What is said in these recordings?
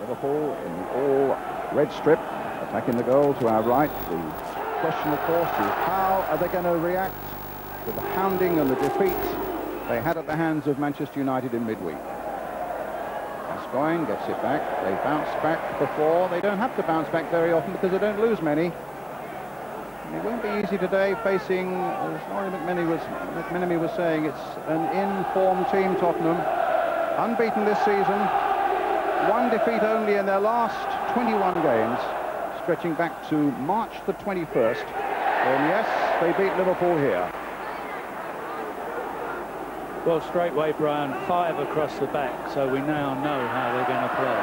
Liverpool in the all-red strip, attacking the goal to our right. The question, of course, is how are they going to react to the hounding and the defeat they had at the hands of Manchester United in midweek? Gascoigne gets it back. They bounced back before. They don't have to bounce back very often because they don't lose many. And it won't be easy today facing, as Laurie McMenemy was saying, it's an in-form team, Tottenham. Unbeaten this season. One defeat only in their last 21 games, stretching back to March the 21st. And yes, they beat Liverpool here. Well, straightway, Brian, 5 across the back, so we now know how they're going to play.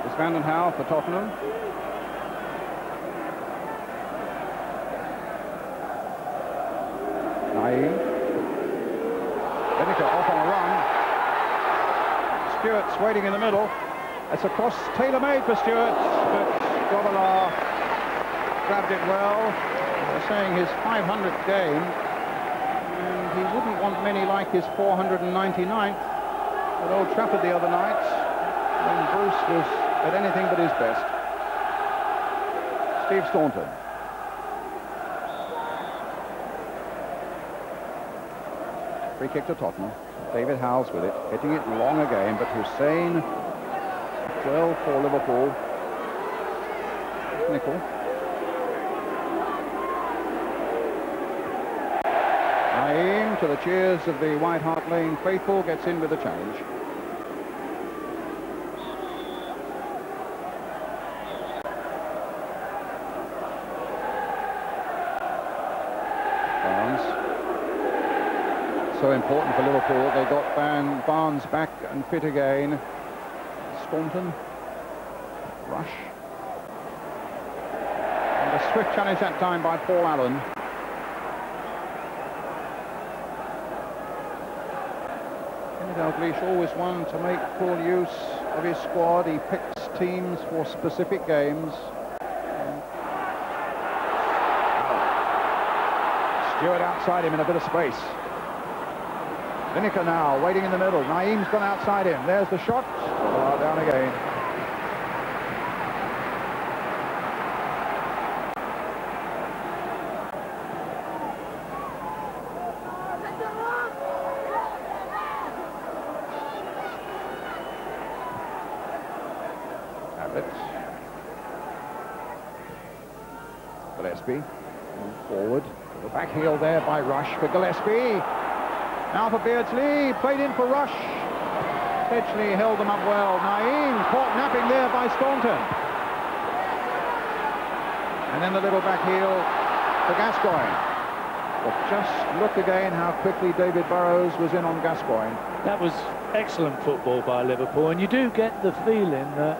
It's Van den Hauwe for Tottenham. Lineker off on a run. Stewart's waiting in the middle. It's a cross tailor-made for Stewart, but Govela grabbed it well. They're saying his 500th game, and he wouldn't want many like his 499th at Old Trafford the other night, when Bruce was at anything but his best. Steve Staunton. Free kick to Tottenham. David Howells with it, hitting it long again, but Hussein well for Liverpool. Nickel. Naeem, to the cheers of the White Hart Lane faithful, gets in with the challenge. So important for Liverpool. They got Barnes back and fit again. Staunton, Rush, and a swift challenge that time by Paul Allen. Dalglish always one to make full use of his squad. He picks teams for specific games. Stewart outside him in a bit of space. Lineker now, waiting in the middle. Naeem's gone outside him. There's the shot. Down again. Abbott. Gillespie. Forward. The back heel there by Rush for Gillespie. Now for Beardsley, played in for Rush. Beardsley held them up well. Naeem caught napping there by Staunton. And then the little back heel for Gascoigne. But just look again how quickly David Burrows was in on Gascoigne. That was excellent football by Liverpool, and you do get the feeling that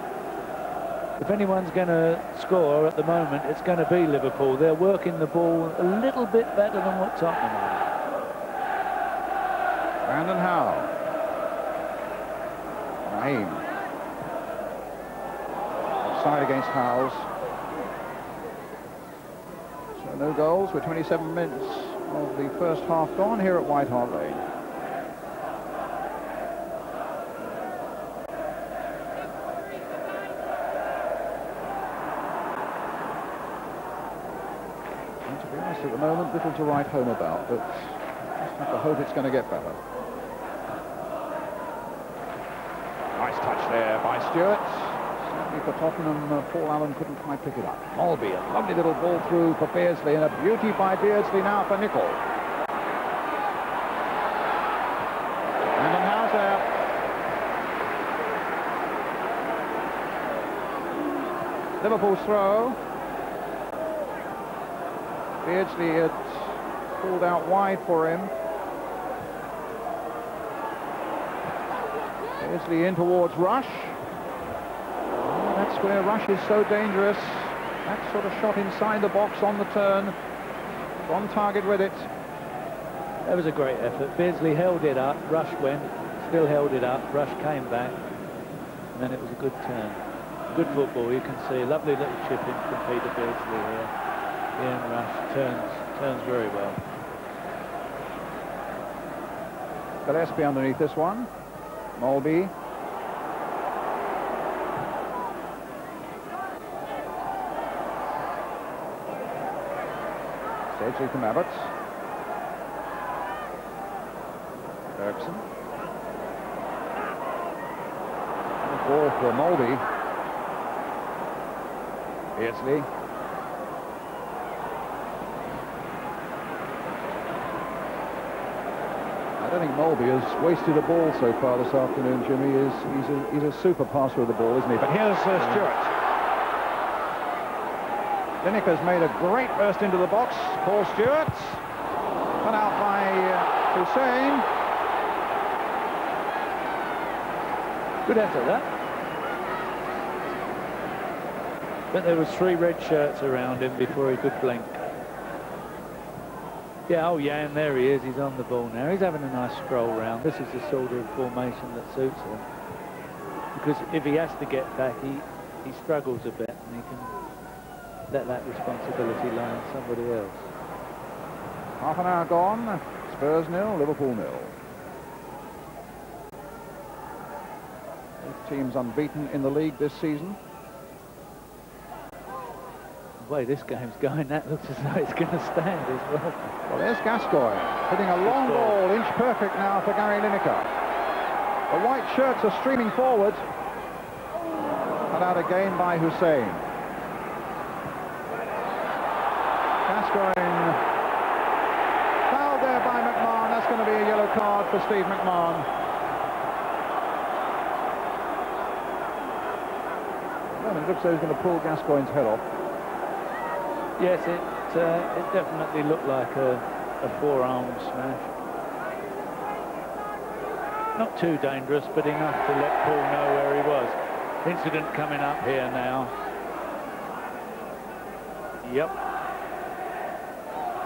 if anyone's going to score at the moment, it's going to be Liverpool. They're working the ball a little bit better than what Tottenham are. Van den Hauwe. Naeem. Offside against Howells. So no goals with 27 minutes of the first half gone here at White Hart Lane. And to be honest, at the moment, little to write home about, but just have to hope it's going to get better. Nice touch there by Stewart. Certainly for Tottenham, Paul Allen couldn't quite pick it up. Molby, a lovely little ball through for Beardsley, and a beauty by Beardsley now for Nicol. And then how's there? Liverpool's throw. Beardsley had pulled out wide for him. Beardsley in towards Rush. Oh, that's where Rush is so dangerous. That sort of shot inside the box on the turn. On target with it. That was a great effort. Beardsley held it up. Rush went. Still held it up. Rush came back. And then it was a good turn. Good football, you can see. Lovely little chip in from Peter Beardsley here. Ian Rush turns very well. Gillespie underneath this one. Molby. Beardsley from Abbots. Bergson. Ball for Mulvey. Beardsley. I don't think Mulvey has wasted a ball so far this afternoon, Jimmy. He's a super passer of the ball, isn't he? But here's Stewart. Lineker's made a great burst into the box. Paul Stewart. Cut out by Hussein. Good effort, that. But there was 3 red shirts around him before he could blink. Yeah, oh yeah, and there he is. He's on the ball now. He's having a nice stroll round. This is the sort of formation that suits him. Because if he has to get back, he struggles a bit, and he can let that responsibility lie on somebody else. Half an hour gone. Spurs 0, Liverpool 0. Both teams unbeaten in the league this season. The way this game's going, that looks as though it's going to stand as well. Well, there's Gascoigne hitting a long ball, inch perfect now for Gary Lineker. The white shirts are streaming forward. Cut out again by Hussein. Gascoigne fouled there by McMahon. That's going to be a yellow card for Steve McMahon. Well, it looks like he's going to pull Gascoigne's head off. Yes, it definitely looked like a forearm smash. Not too dangerous, but enough to let Paul know where he was. Incident coming up here now. Yep.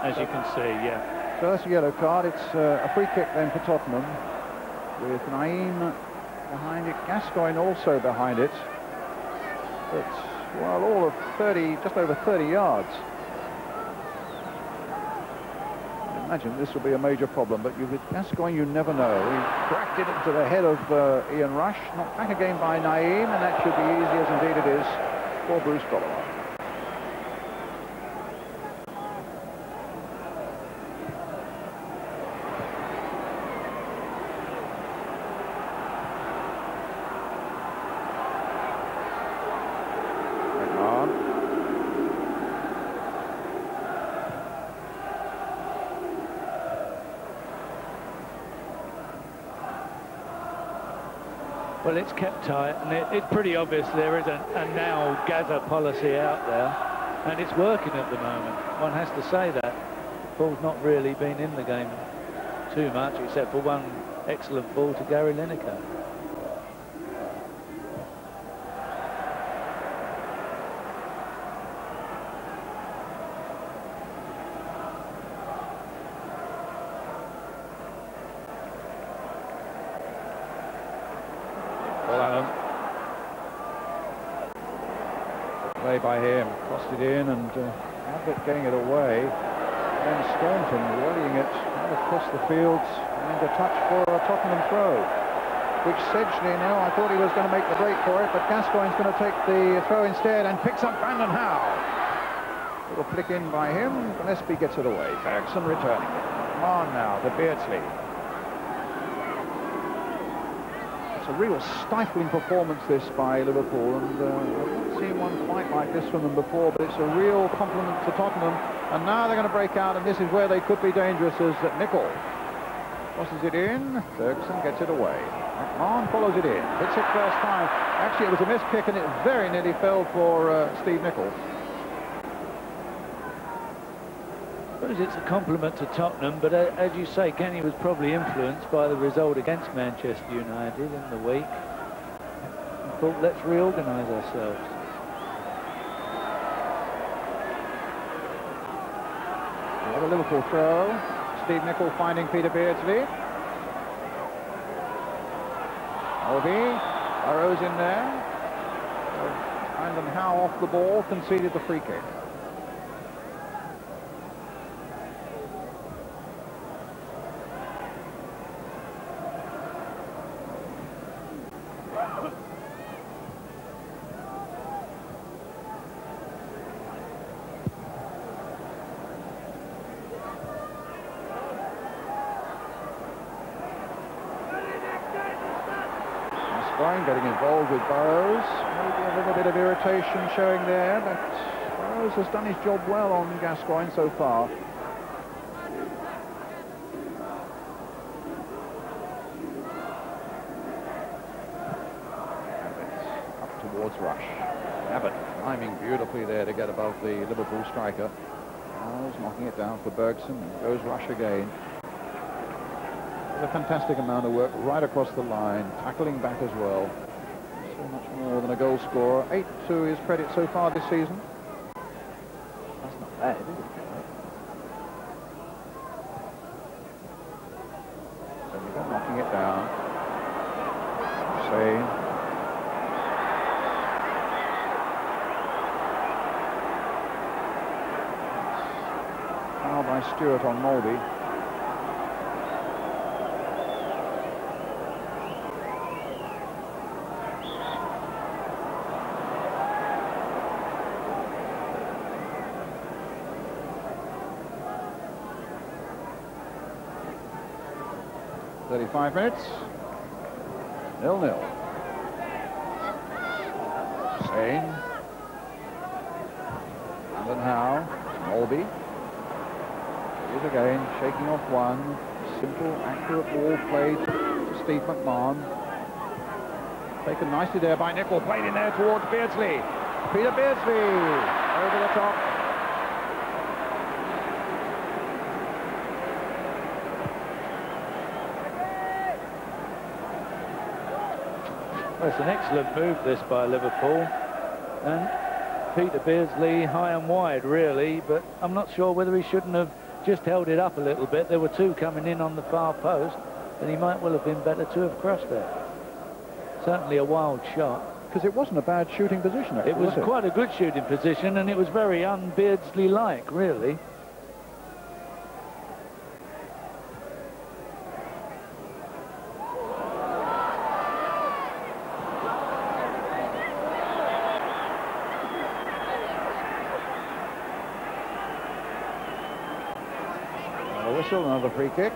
As you can see, yeah. First yellow card. It's a free kick then for Tottenham, with Naeem behind it, Gascoigne also behind it. But, well, all of 30, just over 30 yards. I imagine this will be a major problem, but with Gascoigne, you never know. He cracked it into the head of Ian Rush, knocked back again by Naeem, and that should be easy, as indeed it is, for Bruce Dollar. Well, it's kept tight, and it's pretty obvious there is a now gather policy out there, and it's working at the moment. One has to say that. Paul's not really been in the game too much, except for one excellent ball to Gary Lineker. Play by him, crossed it in, and Abbott getting it away. Then Staunton rallying it right across the fields, and a touch for a Tottenham throw, which Sedgley, now I thought he was going to make the break for it, but Gascoigne's going to take the throw instead and picks up Brandon Howe. Little flick in by him. Gillespie gets it away. Bergson returning it. Come on now to Beardsley. It's a real stifling performance, this, by Liverpool, and I've not seen one quite like this from them before, but it's a real compliment to Tottenham. And now they're going to break out, and this is where they could be dangerous, as Nicol crosses it in. Bergson gets it away. McMahon follows it in. Hits it first time. Actually, it was a missed kick, and it very nearly fell for Steve Nicol. I suppose it's a compliment to Tottenham, but as you say, Kenny was probably influenced by the result against Manchester United in the week. I thought, let's reorganise ourselves. Another Liverpool throw. Steve Nicol finding Peter Beardsley. Mulvey arrows in there. Brandon Howe off the ball, conceded the free kick. Gascoigne getting involved with Burrows. Maybe a little bit of irritation showing there, but Burrows has done his job well on Gascoigne so far. Up towards Rush. Abbott climbing beautifully there to get above the Liverpool striker. Miles knocking it down for Bergson, and goes Rush again. A fantastic amount of work right across the line, tackling back as well. So much more than a goal scorer. 8 to his credit so far this season. That's not bad, is it? So knocking it down. Hussein. Foul by Stewart on Molby. .35 minutes. 0-0. Hussein. Alan Howe. Molby. Here's again, shaking off one. Simple, accurate ball played to Steve McMahon. Taken nicely there by Nicol. Played in there towards Beardsley. Peter Beardsley over the top. Well, it's an excellent move, this, by Liverpool. And Peter Beardsley high and wide, really, but I'm not sure whether he shouldn't have just held it up a little bit. There were two coming in on the far post, and he might well have been better to have crossed there. Certainly a wild shot. Because it wasn't a bad shooting position, actually, It was quite a good shooting position, and it was very un-Beardsley-like, really. Another free kick.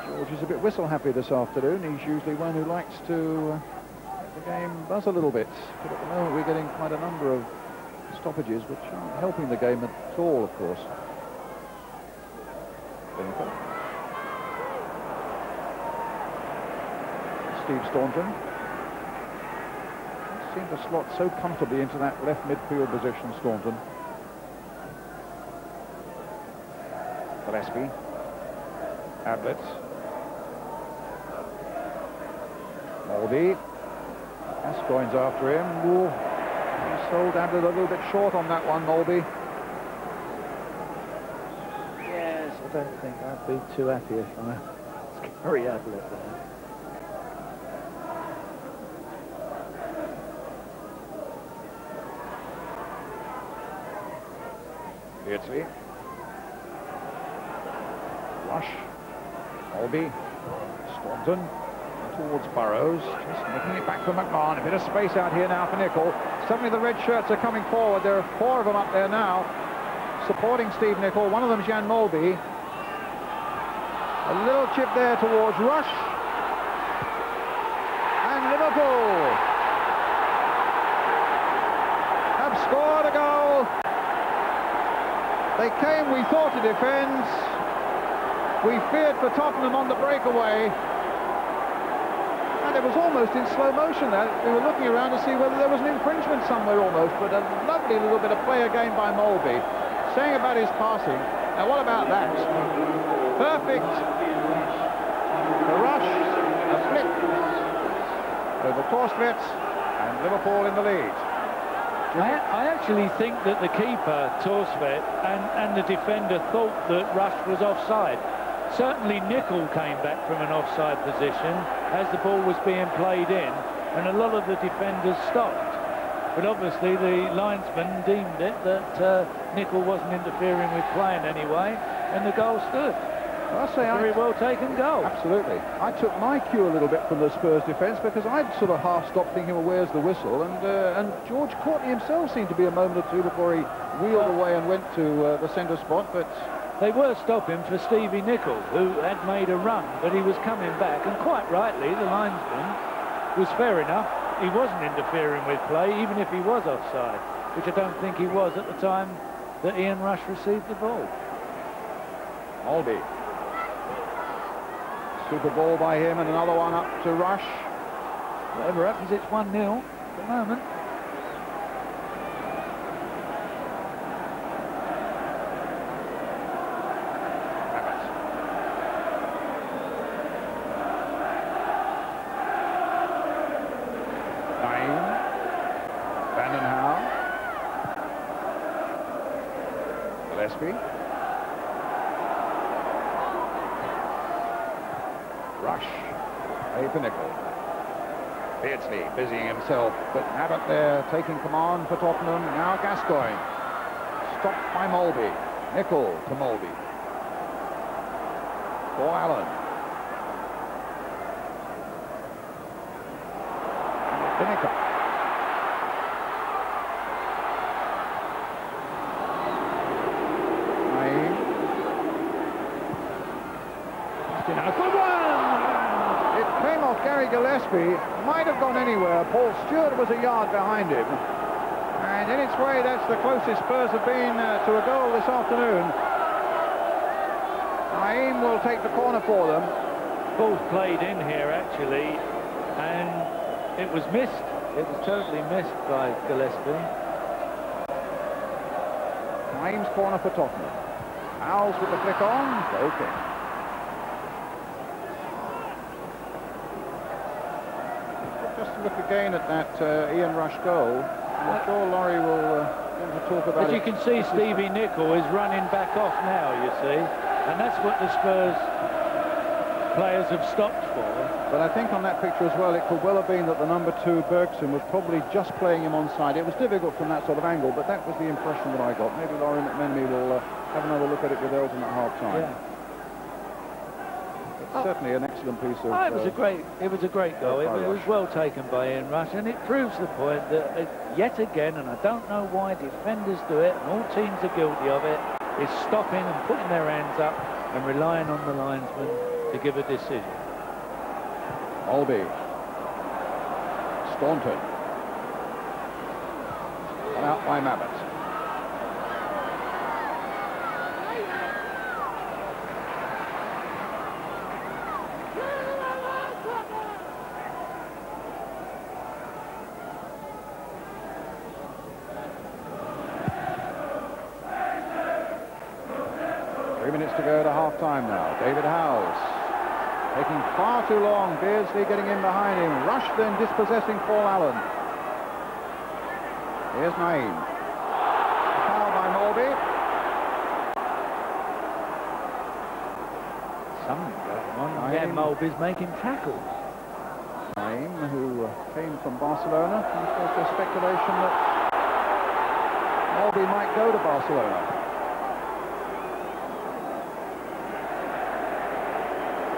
George is a bit whistle happy this afternoon. He's usually one who likes to let the game buzz a little bit, but at the moment we're getting quite a number of stoppages which aren't helping the game at all, of course. Lineker. Steve Staunton seemed to slot so comfortably into that left midfield position, Staunton. Gillespie. Ablett. Molby. Gascoigne's after him. Ooh. He sold Ablett a little bit short on that one, Molby. Yes, I don't think I'd be too happy if I carry Ablett there. Beardsley. Rush. Molby. Staunton towards Burrows, just making it back for McMahon. A bit of space out here now for Nicol. Suddenly the red shirts are coming forward. There are 4 of them up there now supporting Steve Nicol. One of them, Jan Molby. A little chip there towards Rush. And Liverpool have scored a goal. They came, we thought, to defend. We feared for Tottenham on the breakaway. And it was almost in slow motion there. We were looking around to see whether there was an infringement somewhere almost, but a lovely little bit of play again by Molby. Saying about his passing. Now what about that? Perfect. The rush, a flick over Torstvedt, and Liverpool in the lead. I actually think that the keeper, Torstvedt, and the defender thought that Rush was offside. Certainly Nicol came back from an offside position as the ball was being played in, and a lot of the defenders stopped. But obviously the linesman deemed it that Nicol wasn't interfering with play in any way, and the goal stood. Well, I say very well taken goal. Absolutely. I took my cue a little bit from the Spurs defence because I'd sort of half stopped thinking, well, where's the whistle? And George Courtney himself seemed to be a moment or two before he wheeled away and went to the centre spot, but... They were stopping for Stevie Nicol, who had made a run, but he was coming back, and quite rightly, the linesman was fair enough. He wasn't interfering with play, even if he was offside, which I don't think he was at the time that Ian Rush received the ball. Molby. Super ball by him, and another one up to Rush. Whatever happens, it's 1-0 at the moment. Gillespie. Rush. Play for Nicol. Beardsley busying himself, but Abbott there taking command for Tottenham. Now Gascoigne. Stopped by Molby. Nicol to Molby. For Allen. Lineker. It came off Gary Gillespie, might have gone anywhere. Paul Stewart was a yard behind him. And in its way, that's the closest Spurs have been to a goal this afternoon. Naeem will take the corner for them. Ball's played in here, actually, and it was missed. It was totally missed by Gillespie. Naeem's corner for Tottenham. Owls with the flick on. Okay. Just to look again at that Ian Rush goal. I'm sure Laurie will talk about it. As you can see, Stevie Nicol is running back off now, you see. And that's what the Spurs players have stopped for. But I think on that picture as well, it could well have been that the number 2, Bergson, was probably just playing him onside. It was difficult from that sort of angle, but that was the impression that I got. Maybe Laurie McMenemy will have another look at it with Elton at half-time. Yeah. Certainly an excellent piece of... it was a great goal. It was well taken by Ian Rush, and it proves the point that yet again, and I don't know why defenders do it, and all teams are guilty of it, is stopping and putting their hands up and relying on the linesman to give a decision. Molby. Staunton. Out by Mabbott. 3 minutes to go to half-time now. David Howes taking far too long. Beardsley getting in behind him. Rush then dispossessing Paul Allen. Here's Naeem. Foul by Molby. Something going on. Yeah, Molby's making tackles. Naeem, who came from Barcelona. And of course, there's speculation that Molby might go to Barcelona.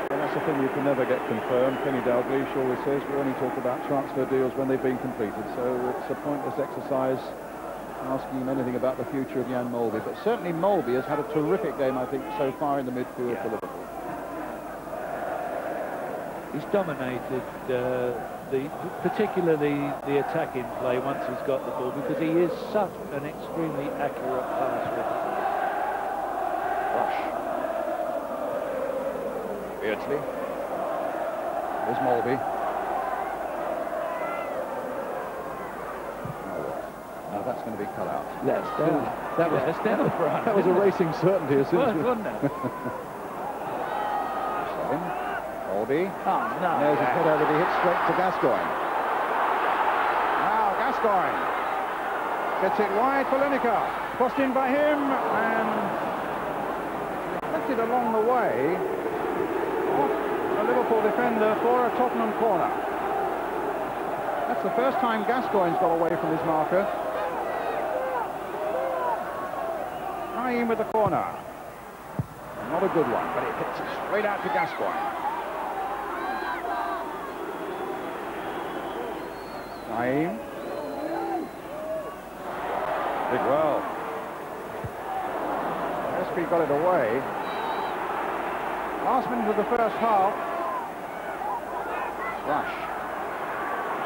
That's the thing you can never get confirmed. Kenny Dalglish always says we only talk about transfer deals when they've been completed, so it's a pointless exercise asking him anything about the future of Jan Molby. But certainly Molby has had a terrific game, I think, so far in the midfield for Liverpool. He's dominated particularly the attacking play once he's got the ball, because he is such an extremely accurate passer. Rush. Beardsley. There's Molby. Now that's going to be cut out. That's down. That was a racing certainty as soon as wasn't it? Molby. Oh, no. There's his head over the hit straight to Gascoigne. Now Gascoigne gets it wide for Lineker. Crossed in by him and deflected along the way. A Liverpool defender for a Tottenham corner. That's the first time Gascoigne's got away from his marker. Naeem with the corner. Not a good one, but it hits it straight out to Gascoigne. Naeem. Did well. Gillespie got it away. Last minute of the first half. Rush.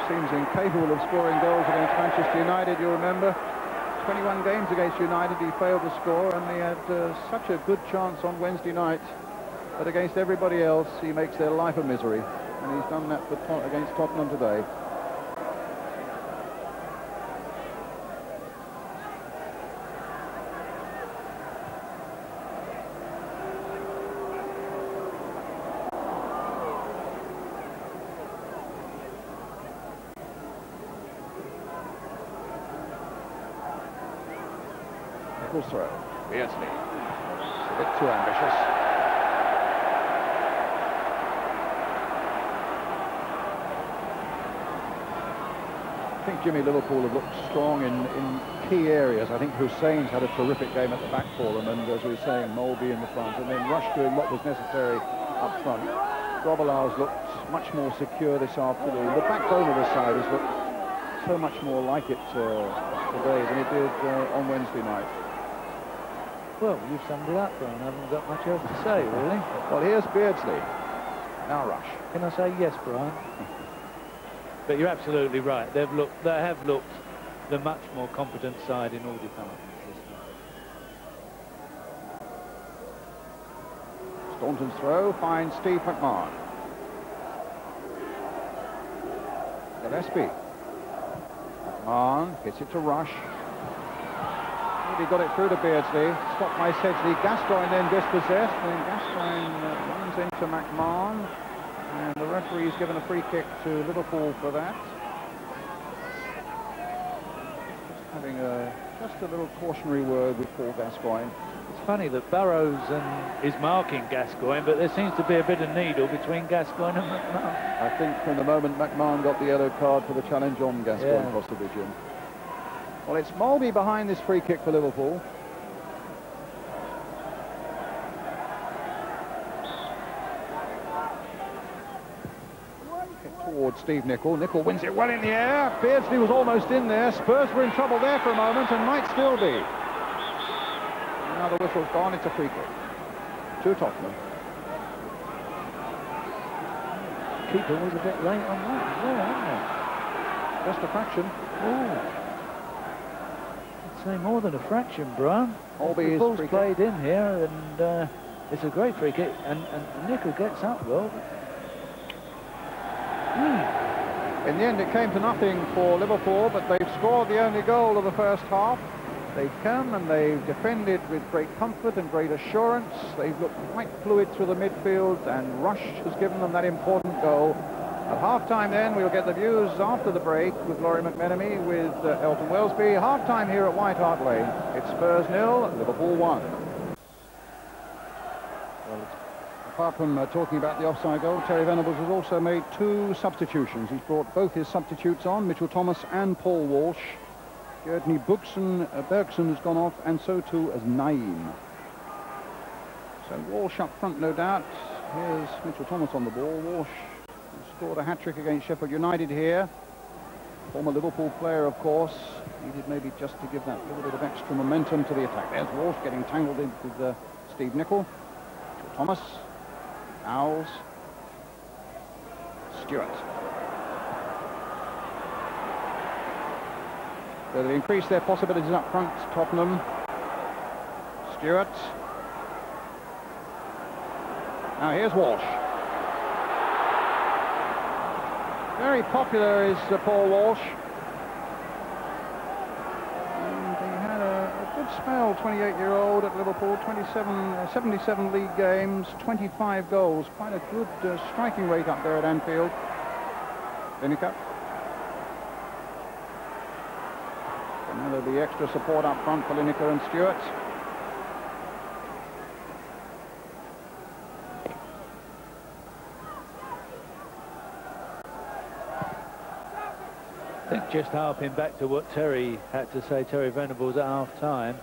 seems incapable of scoring goals against Manchester United, you remember. 21 games against United, he failed to score, and he had such a good chance on Wednesday night. But against everybody else, he makes their life a misery. And he's done that against Tottenham today. Nichols throw. Beardsley. A bit too ambitious. I think Jimmy Liverpool have looked strong in key areas. I think Hussein's had a terrific game at the back for them, and as we were saying, Molby in the front, and then Rush doing what was necessary up front. Grobbelaar's looked much more secure this afternoon. The backbone of the side has looked so much more like it today than it did on Wednesday night. Well, you've summed it up, Brian. I haven't got much else to say, really. Well, here's Beardsley. Now Rush. Can I say yes, Brian? But you're absolutely right. They have looked the much more competent side in all departments this time. Staunton's throw finds Steve McMahon. Gillespie. McMahon hits it to Rush. He got it through to Beardsley. Stopped by Sedgley. Gascoigne then dispossessed. And Gascoigne runs into McMahon. And the referee's given a free kick to Liverpool for that. Just having just a little cautionary word with Paul Gascoigne. It's funny that Burrows is marking Gascoigne, but there seems to be a bit of needle between Gascoigne and McMahon. I think from the moment McMahon got the yellow card for the challenge on Gascoigne across the vision. Well, it's Molby behind this free kick for Liverpool. Towards Steve Nichol. Nichol wins it well in the air. Beardsley was almost in there. Spurs were in trouble there for a moment and might still be. Now the whistle's gone. It's a free kick to Tottenham. Keeper was a bit late on that as well, wasn't it? Just a fraction. Oh. I'd say more than a fraction, Brian. The ball's played in here, and it's a great free kick, and Nichol gets up well. In the end, it came to nothing for Liverpool, but they've scored the only goal of the first half. They've come and they've defended with great comfort and great assurance. They've looked quite fluid through the midfield, and Rush has given them that important goal. At half-time then, we'll get the views after the break with Laurie McMenemy, with Elton Wellesby. Half-time here at White Hart Lane. It's Spurs 0, Liverpool 1. Well, apart from talking about the offside goal, Terry Venables has also made 2 substitutions. He's brought both his substitutes on, Mitchell Thomas and Paul Walsh. Gerdney Bergson has gone off, and so too has Naeem. So Walsh up front, no doubt. Here's Mitchell Thomas on the ball. Walsh scored a hat-trick against Sheffield United here. Former Liverpool player, of course. Needed maybe just to give that little bit of extra momentum to the attack. There's Walsh getting tangled in with Steve Nichol. Mitchell Thomas. Owls. Stewart. So they've increased their possibilities up front, Tottenham. Stewart. Now here's Walsh. Very popular is Paul Walsh. And he had a good spell, 28-year-old at Liverpool, 77 league games, 25 goals. Quite a good striking rate up there at Anfield. Lineker. And now there'll be extra support up front for Lineker and Stewart. I think just harping back to what Terry had to say, Terry Venables at half-time,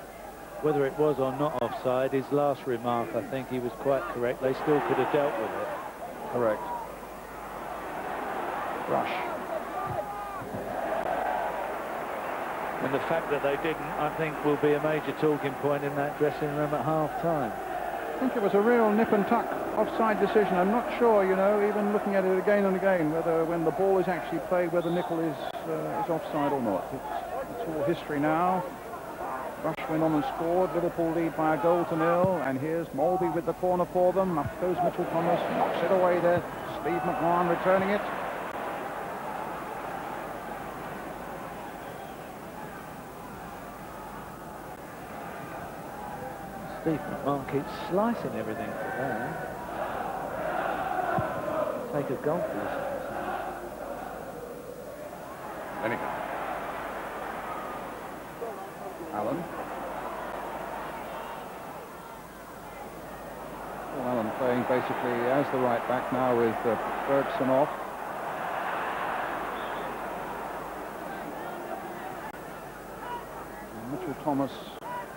whether it was or not offside, his last remark, I think he was quite correct. They still could have dealt with it. Correct. Rush. And the fact that they didn't, I think, will be a major talking point in that dressing room at half-time. I think it was a real nip and tuck offside decision. I'm not sure, you know, even looking at it again and again, whether when the ball is actually played, whether Nicol is offside or not. It's all history now. Rush went on and scored. Liverpool lead by a goal to 0. And here's Mulvey with the corner for them. Up goes Mitchell Thomas, knocks it away there. Steve McMahon returning it. Steve McMahon keeps slicing everything today. Take a golf lesson. Lineker. Allen. Well, Allen playing basically as the right back now with Bergson off. And Mitchell Thomas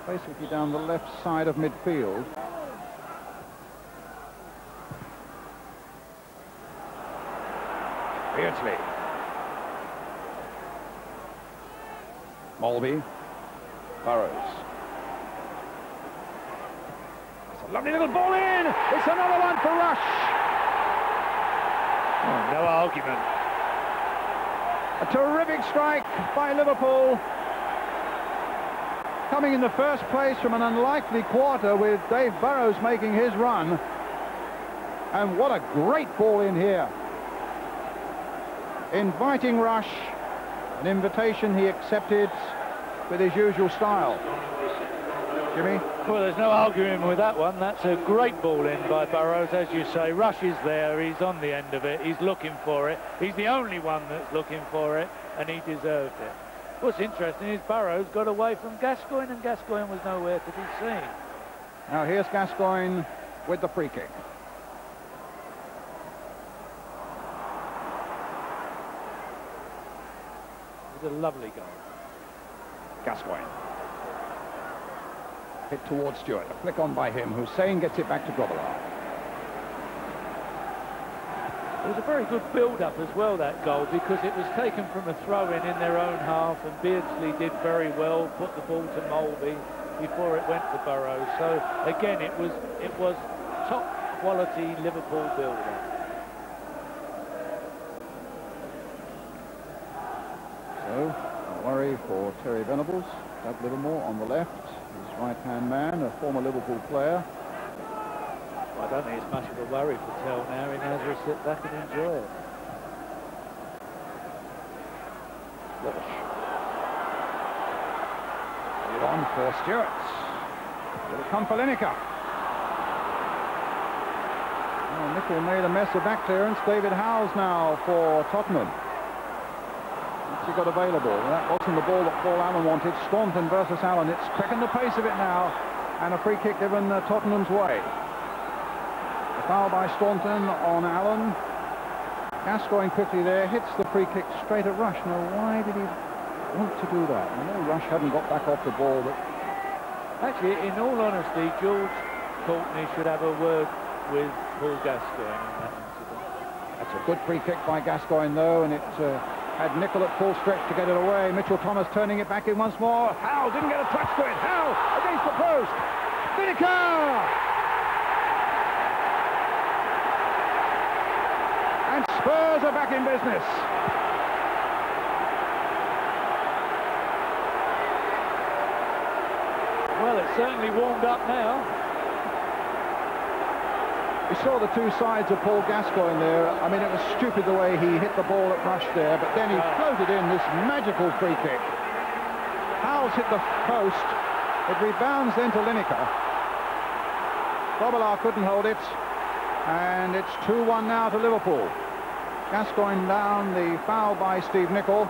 basically down the left side of midfield. Beardsley. Mulvey. Burrows. It's a lovely little ball in. It's another one for Rush. Oh, no argument. A terrific strike by Liverpool. Coming in the first place from an unlikely quarter with Dave Burrows making his run. And what a great ball in here. Inviting Rush. An invitation he accepted with his usual style. Jimmy? Well, there's no arguing with that one. That's a great ball in by Burrows, as you say. Rush is there, he's on the end of it, he's looking for it. He's the only one that's looking for it, and he deserved it. What's interesting is Burrows got away from Gascoigne, and Gascoigne was nowhere to be seen. Now here's Gascoigne with the free kick. It was a lovely goal. Gascoigne. Hit towards Stewart. A flick on by him. Hussein gets it back to Grobbelaar. It was a very good build-up as well, that goal, because it was taken from a throw-in in their own half, and Beardsley did very well, put the ball to Mulvey before it went to Burrows. So again, it was top-quality Liverpool build-up. So, a worry for Terry Venables. Doug Livermore on the left, his right-hand man, a former Liverpool player. I don't think it's much of a worry for Tell now. He knows he'll sit back and enjoy it. Walsh. Lead on for Stewart. It'll come for Lineker. Oh, Nicol made a mess of back clearance. David Howes now for Tottenham. What's he got available? That wasn't the ball that Paul Allen wanted. Staunton versus Allen. It's quickened the pace of it now. And a free kick given Tottenham's way. A foul by Staunton on Allen. Gascoigne quickly there, hits the free kick straight at Rush. Now, why did he want to do that? I know Rush hadn't got back off the ball, but... Actually, in all honesty, George Courtney should have a word with Paul Gascoigne on that incident. That's a good free kick by Gascoigne, though, and it had Nicol at full stretch to get it away. Mitchell Thomas turning it back in once more. Howe didn't get a touch to it. Howe against the post. Lineker! And Spurs are back in business. Well, it's certainly warmed up now. We saw the two sides of Paul Gascoigne there. I mean, it was stupid the way he hit the ball at Rush there, but then he floated in this magical free kick. Howes hit the post. It rebounds then to Lineker. Grobbelaar couldn't hold it. And it's 2-1 now to Liverpool. Gascoigne down, the foul by Steve Nicol.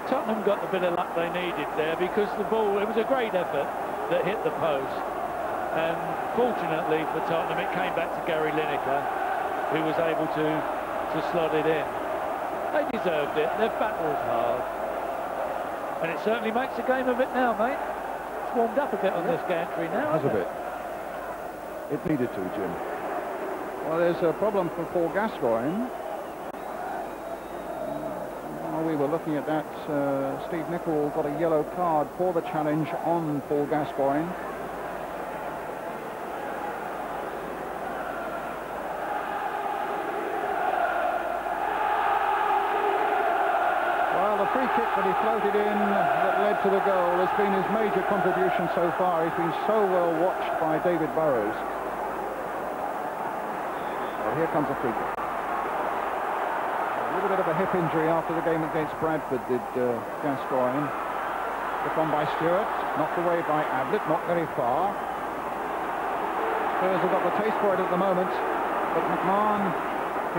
Tottenham got the bit of luck they needed there, because the ball, it was a great effort that hit the post. And fortunately for Tottenham, it came back to Gary Lineker, who was able to slot it in. They deserved it. They've battled hard. And it certainly makes a game of it now, mate. It's warmed up a bit on this gantry now. It has a bit. It needed to, Jim. Well, there's a problem for Paul Gascoigne. While we were looking at that, Steve Nicol got a yellow card for the challenge on Paul Gascoigne. free kick that he floated in that led to the goal has been his major contribution so far. He's been so well watched by David Burrows. Well, here comes a free kick. A little bit of a hip injury after the game against Bradford did Gascoigne. Took on by Stewart, knocked away by Ablett, not very far. Spurs have got the taste for it at the moment, but McMahon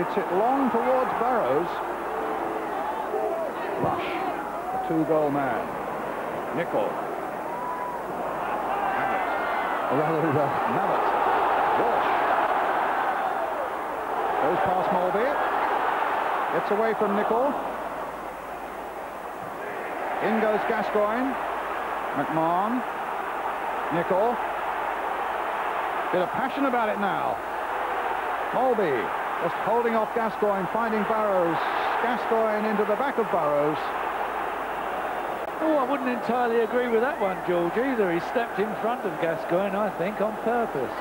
hits it long towards Burrows. Rush, the two-goal man. Nicol. Abbott. Or rather, Mallett. Walsh. Goes past Mulvey. Gets away from Nicol. In goes Gascoigne. McMahon. Nicol. Bit of passion about it now. Mulvey just holding off Gascoigne, finding Burrows. Gascoigne into the back of Burrows. Oh, I wouldn't entirely agree with that one, George, either. He stepped in front of Gascoigne, I think, on purpose.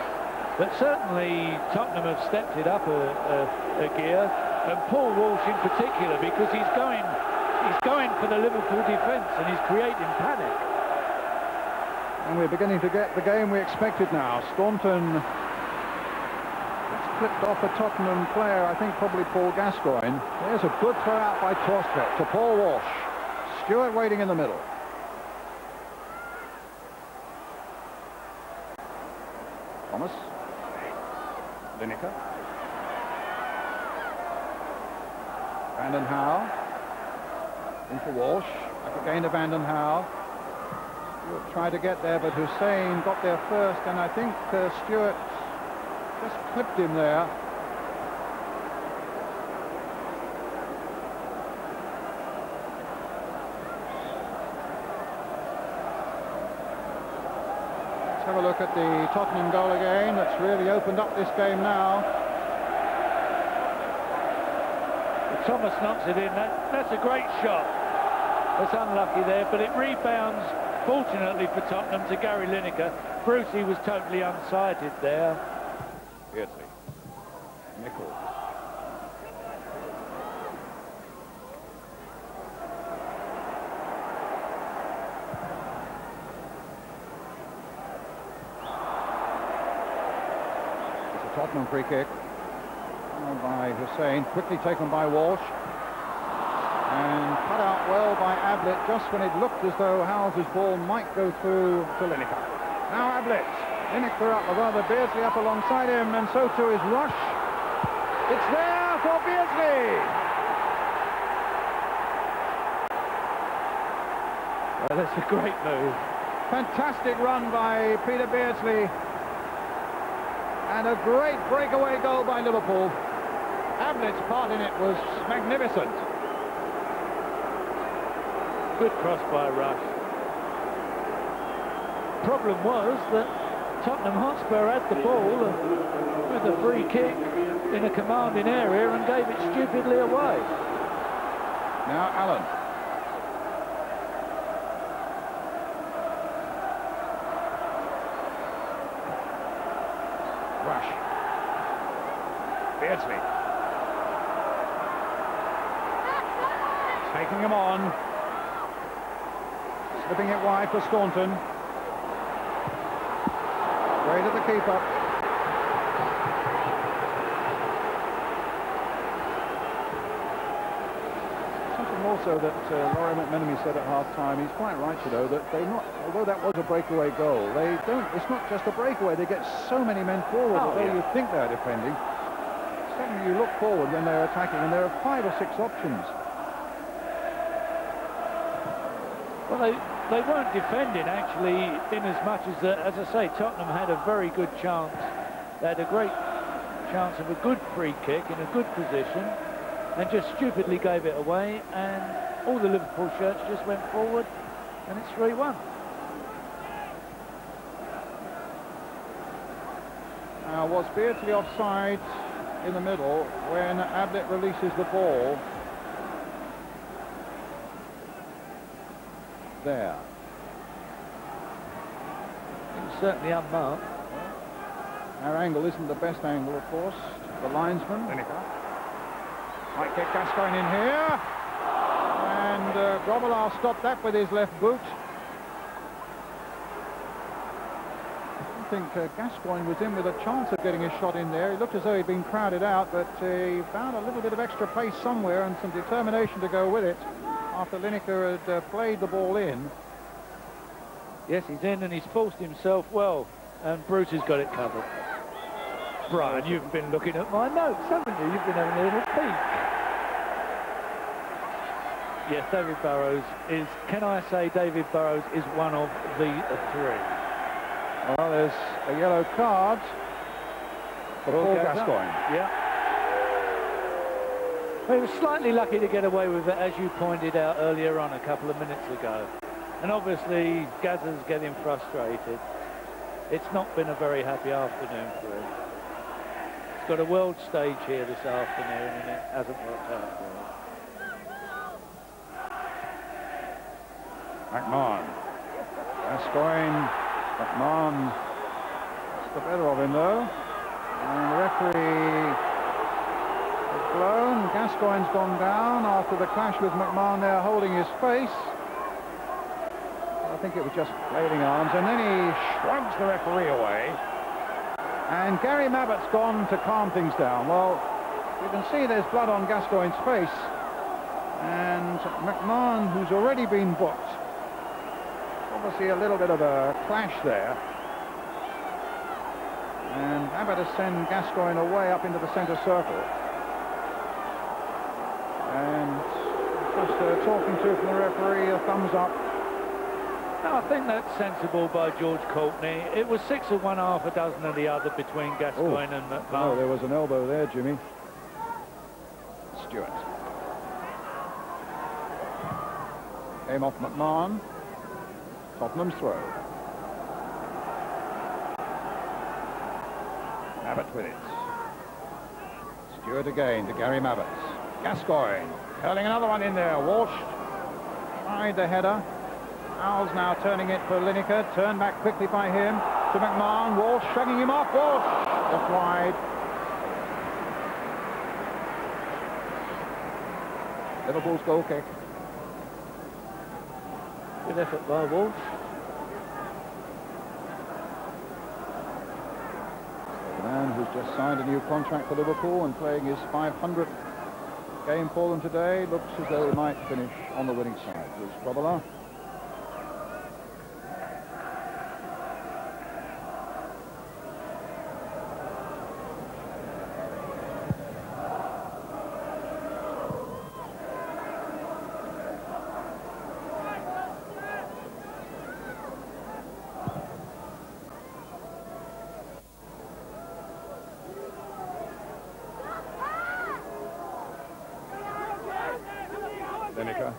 But certainly Tottenham have stepped it up a gear, and Paul Walsh in particular, because he's going for the Liverpool defence and he's creating panic. And we're beginning to get the game we expected now. Staunton flipped off a Tottenham player, I think probably Paul Gascoigne. There's a good throw out by Torstvedt to Paul Walsh. Stewart waiting in the middle. Thomas. Lineker. Vanden Hauwe. In for Walsh. Back again to Vanden Hauwe. Stewart tried to get there, but Hussein got there first, and I think Stewart just clipped him there. Let's have a look at the Tottenham goal again. That's really opened up this game now. Thomas knocks it in. That's a great shot. It's unlucky there, but it rebounds, fortunately for Tottenham, to Gary Lineker. Brucey was totally unsighted there. Beardsley. Nicol. It's a Tottenham free kick. By Hussein, quickly taken by Walsh. And cut out well by Ablett, just when it looked as though Howells' ball might go through to Lineker. Now Ablett. Lineker up, or rather Beardsley up alongside him, and so too is Rush. It's there for Beardsley! Well, that's a great move. Fantastic run by Peter Beardsley. And a great breakaway goal by Liverpool. Ablett's part in it was magnificent. Good cross by Rush. Problem was that Tottenham Hotspur had the ball with a free kick in a commanding area and gave it stupidly away. Now Allen. Rush. Beardsley. Taking him on. Slipping it wide for Staunton. Way to the keeper. Something also that Laurie McMenemy said at half-time, he's quite right, you know, that although that was a breakaway goal, it's not just a breakaway, they get so many men forward, although you think they're defending. Suddenly you look forward when they're attacking, and there are 5 or 6 options. Well, they weren't defending, actually, in as much as I say, Tottenham had a very good chance. They had a great chance of a good free kick in a good position, and just stupidly gave it away, and all the Liverpool shirts just went forward, and it's 3-1. Now, was Beardsley offside in the middle when Ablett releases the ball? There. It's certainly unmarked. Our angle isn't the best angle, of course. The linesman. Lineker. Might get Gascoigne in here. and Grobbelaar stopped that with his left boot. I think Gascoigne was in with a chance of getting his shot in there. He looked as though he'd been crowded out, but he found a little bit of extra pace somewhere and some determination to go with it after Lineker had played the ball in. Yes, he's in and he's forced himself well, and Bruce has got it covered. Brian, you've been looking at my notes, haven't you? You've been having a little peek. Yes, David Burrows is, can I say David Burrows is one of the three? Well, there's a yellow card for Paul Gascoigne. Yeah. He was slightly lucky to get away with it, as you pointed out earlier on a couple of minutes ago. And obviously, Gazza's getting frustrated. It's not been a very happy afternoon for him. He's got a world stage here this afternoon, and it hasn't worked out for him. McMahon. Gascoigne. McMahon. It's the better of him, though. And the referee has blown. Gascoigne's gone down after the clash with McMahon there, holding his face. I think it was just flailing arms, and then he shrugs the referee away. And Gary Mabbott's gone to calm things down. Well, you can see there's blood on Gascoigne's face. And McMahon, who's already been booked, obviously a little bit of a clash there. And Abbott has sent Gascoigne away up into the centre circle. And just talking to from the referee, a thumbs up. No, I think that's sensible by George Courtney. It was 6 of one, half a dozen of the other between Gascoigne and McMahon. Oh, there was an elbow there, Jimmy. Stewart. Came off McMahon. Tottenham's throw. Mabbutt with it. Stewart again to Gary Mabbutt. Gascoigne curling another one in there. Walsh tried the header. Owls now turning it for Lineker. Turned back quickly by him to McMahon. Walsh shrugging him off. Walsh just wide. Liverpool's goal kick. Good effort by Walsh. The man who's just signed a new contract for Liverpool and playing his 500th game for them today looks as though he might finish on the winning side. Bruce Grobbelaar. Lineker.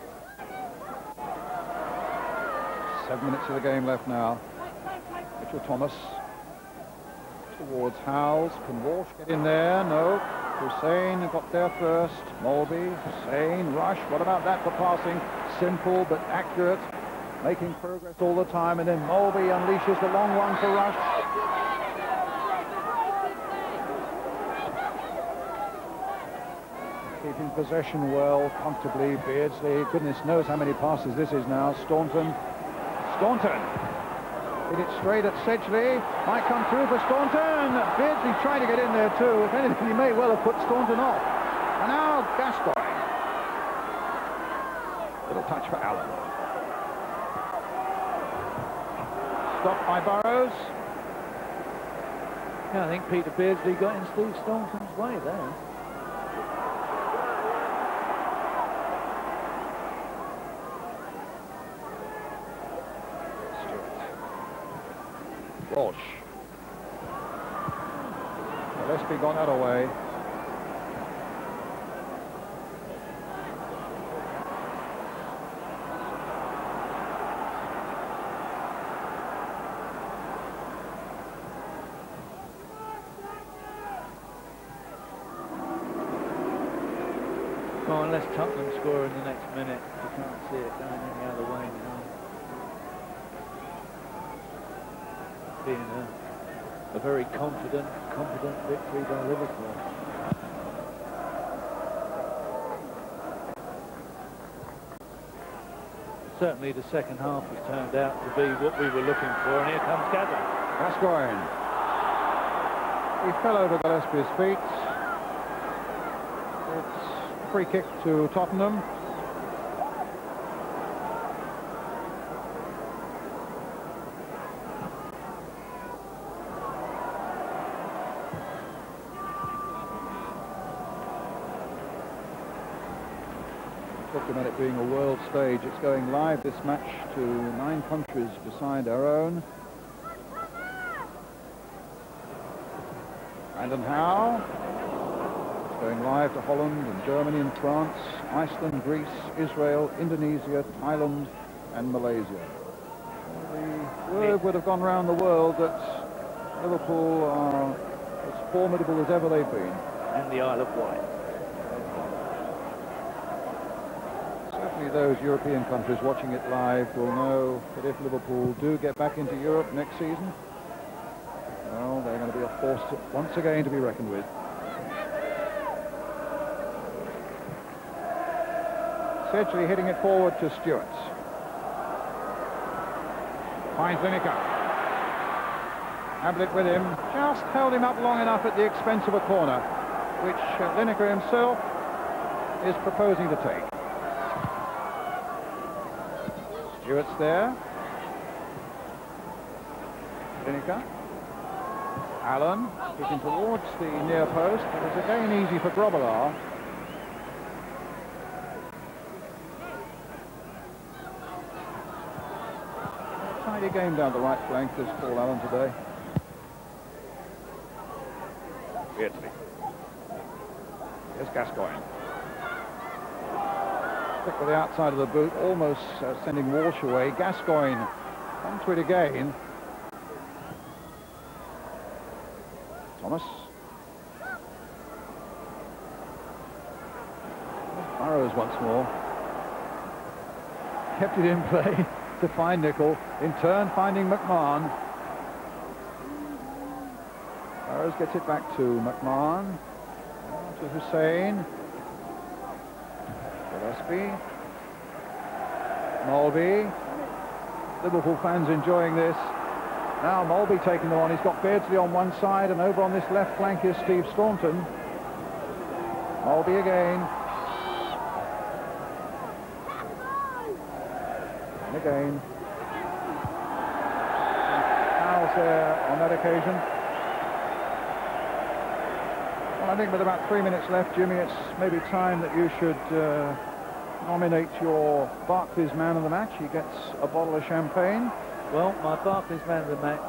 7 minutes of the game left now. Mitchell Thomas towards Howells. Can Walsh get in there? No. Hussein got there first. Mulby, Hussein, Rush. What about that for passing? Simple but accurate. Making progress all the time. And then Mulby unleashes the long one for Rush. Keeping possession well, comfortably. Beardsley, goodness knows how many passes this is now. Staunton. Hit it straight at Sedgley. Might come through for Staunton. Beardsley trying to get in there too. If anything, he may well have put Staunton off. And now Gascoigne. Little touch for Allen. Stopped by Burrows. Yeah, I think Peter Beardsley got in Steve Staunton's way there. Walsh. Gillespie got that away. Well, unless Tottenham score in the next minute, you can't see it going any other way now. Being a very competent victory by Liverpool. certainly the second half has turned out to be what we were looking for, and here comes Gazza. Gascoigne. He fell over Gillespie's feet. It's a free kick to Tottenham. Talked about it being a world stage. It's going live, this match, to 9 countries beside our own. Brandon Howe. It's going live to Holland and Germany and France, Iceland, Greece, Israel, Indonesia, Thailand and Malaysia. The word would have gone around the world that Liverpool are as formidable as ever they've been. And the Isle of Wight. Certainly those European countries watching it live will know that if Liverpool do get back into Europe next season, well, they're going to be a force once again to be reckoned with. Sedgley hitting it forward to Stewart. Finds Lineker. Hamlet with him. Just held him up long enough at the expense of a corner, which Lineker himself is proposing to take. Stewart's there. Lineker. Allen kicking towards the near post. It was again easy for Grobbelaar. Tidy game down the right flank, this Paul Allen today. Beardsley. Here's Gascoigne. Quick with the outside of the boot, almost sending Walsh away. Gascoigne onto it again. Thomas. Burrows once more. Kept it in play to find Nicol. In turn, finding McMahon. Burrows gets it back to McMahon. To Hussein. Gillespie. Mulvey. Liverpool fans enjoying this. Now Mulvey taking them on. He's got Beardsley on one side, and over on this left flank is Steve Staunton. Mulvey again. And again. Fouls there on that occasion. Well, I think with about 3 minutes left, Jimmy, it's maybe time that you should nominate your Barclays man of the match. He gets a bottle of champagne. Well, my Barclays man of the match.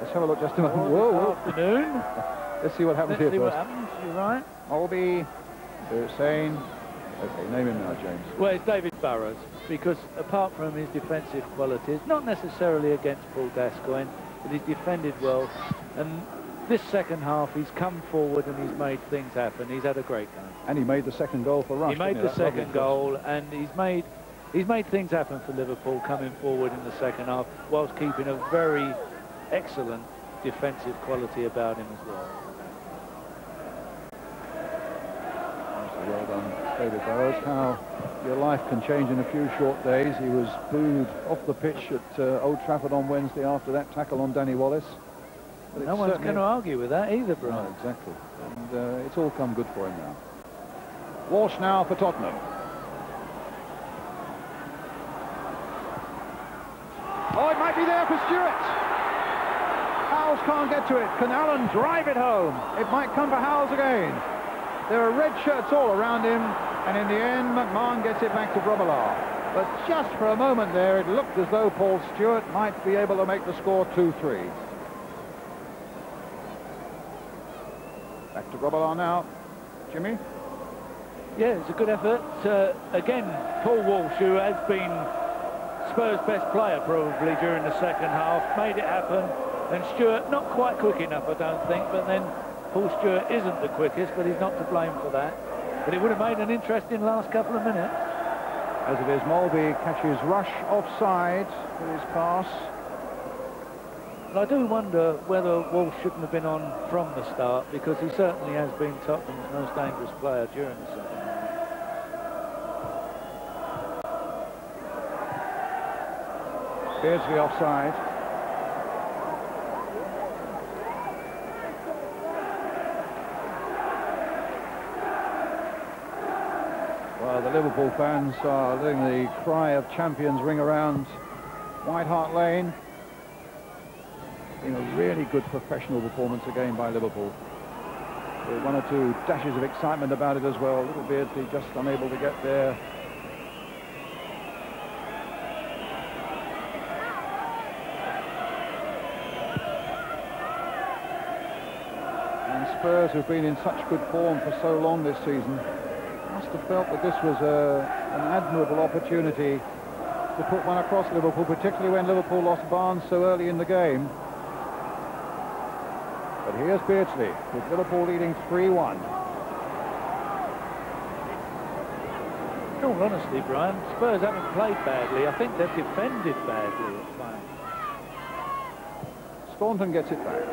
Let's have a look just a moment. Whoa. Afternoon. Let's see what happens Let's here see first. what happens. You're right. Mulvey, Hussein. Okay, name him now, James. Well, it's David Burrows, because apart from his defensive qualities, not necessarily against Paul Gascoigne, but he's defended well. And this second half, he's come forward and he's made things happen. He's had a great game. And he made the second goal for Rush. He made the second goal, and he's made things happen for Liverpool coming forward in the second half, whilst keeping a very excellent defensive quality about him as well. Well done, David Burrows. How your life can change in a few short days. He was booed off the pitch at Old Trafford on Wednesday after that tackle on Danny Wallace. But no one's going to argue with that either, Brian. No, exactly. And it's all come good for him now. Walsh now for Tottenham. Oh, it might be there for Stewart. Howells can't get to it. Can Allen drive it home? It might come for Howells again. There are red shirts all around him, and in the end, McMahon gets it back to Grobbelaar. But just for a moment there, it looked as though Paul Stewart might be able to make the score 2-3. Back to Grobbelaar now. Jimmy? Yeah, it's a good effort. Again, Paul Walsh, who has been Spurs' best player probably during the second half, made it happen. And Stewart, not quite quick enough, I don't think, but then Paul Stewart isn't the quickest, but he's not to blame for that. But it would have made an interesting last couple of minutes. As it is, Mulvey catches Rush offside with his pass. And I do wonder whether Walsh shouldn't have been on from the start, because he certainly has been Tottenham's most dangerous player during the second half. Beardsley offside. Well, the Liverpool fans are letting the cry of champions ring around White Hart Lane. In a really good professional performance again by Liverpool. With one or two dashes of excitement about it as well. Little Beardsley just unable to get there. And Spurs, who've been in such good form for so long this season, must have felt that this was an admirable opportunity to put one across Liverpool, particularly when Liverpool lost Barnes so early in the game. But here's Beardsley, with Liverpool leading 3-1. In all honesty, Brian, Spurs haven't played badly. I think they've defended badly at times. Staunton gets it back.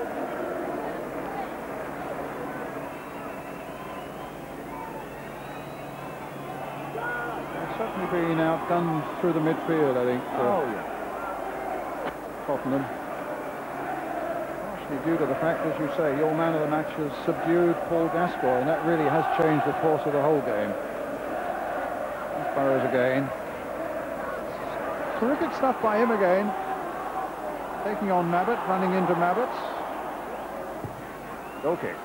They've certainly been outdone through the midfield, I think. Tottenham. Due to the fact, as you say, your man of the match has subdued Paul Gascoigne, and that really has changed the course of the whole game. Burrows again. Terrific stuff by him again. Taking on Mabbott, running into Mabbott. Goal kick.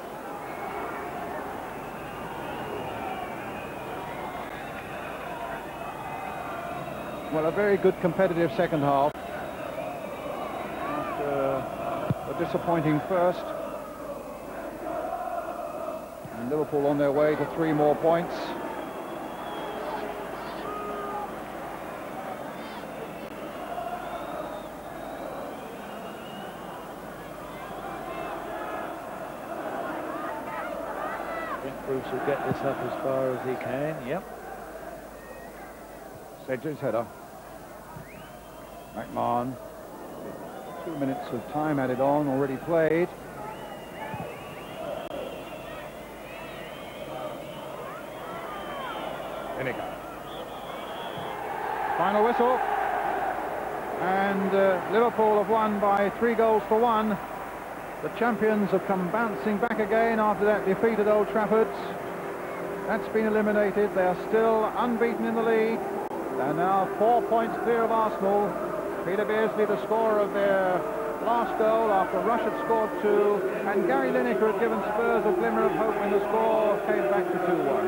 Well, a very good competitive second half. Disappointing first, and Liverpool on their way to 3 more points. I think Bruce will get this up as far as he can. Yep. Sedge's header. McMahon. 2 minutes of time added on, already played. Lineker. Final whistle. And Liverpool have won by 3-1. The champions have come bouncing back again after that defeat at Old Trafford. That's been eliminated. They are still unbeaten in the league. They're now 4 points clear of Arsenal. Peter Beardsley, the scorer of their last goal after Rush had scored 2, and Gary Lineker had given Spurs a glimmer of hope when the score came back to 2-1.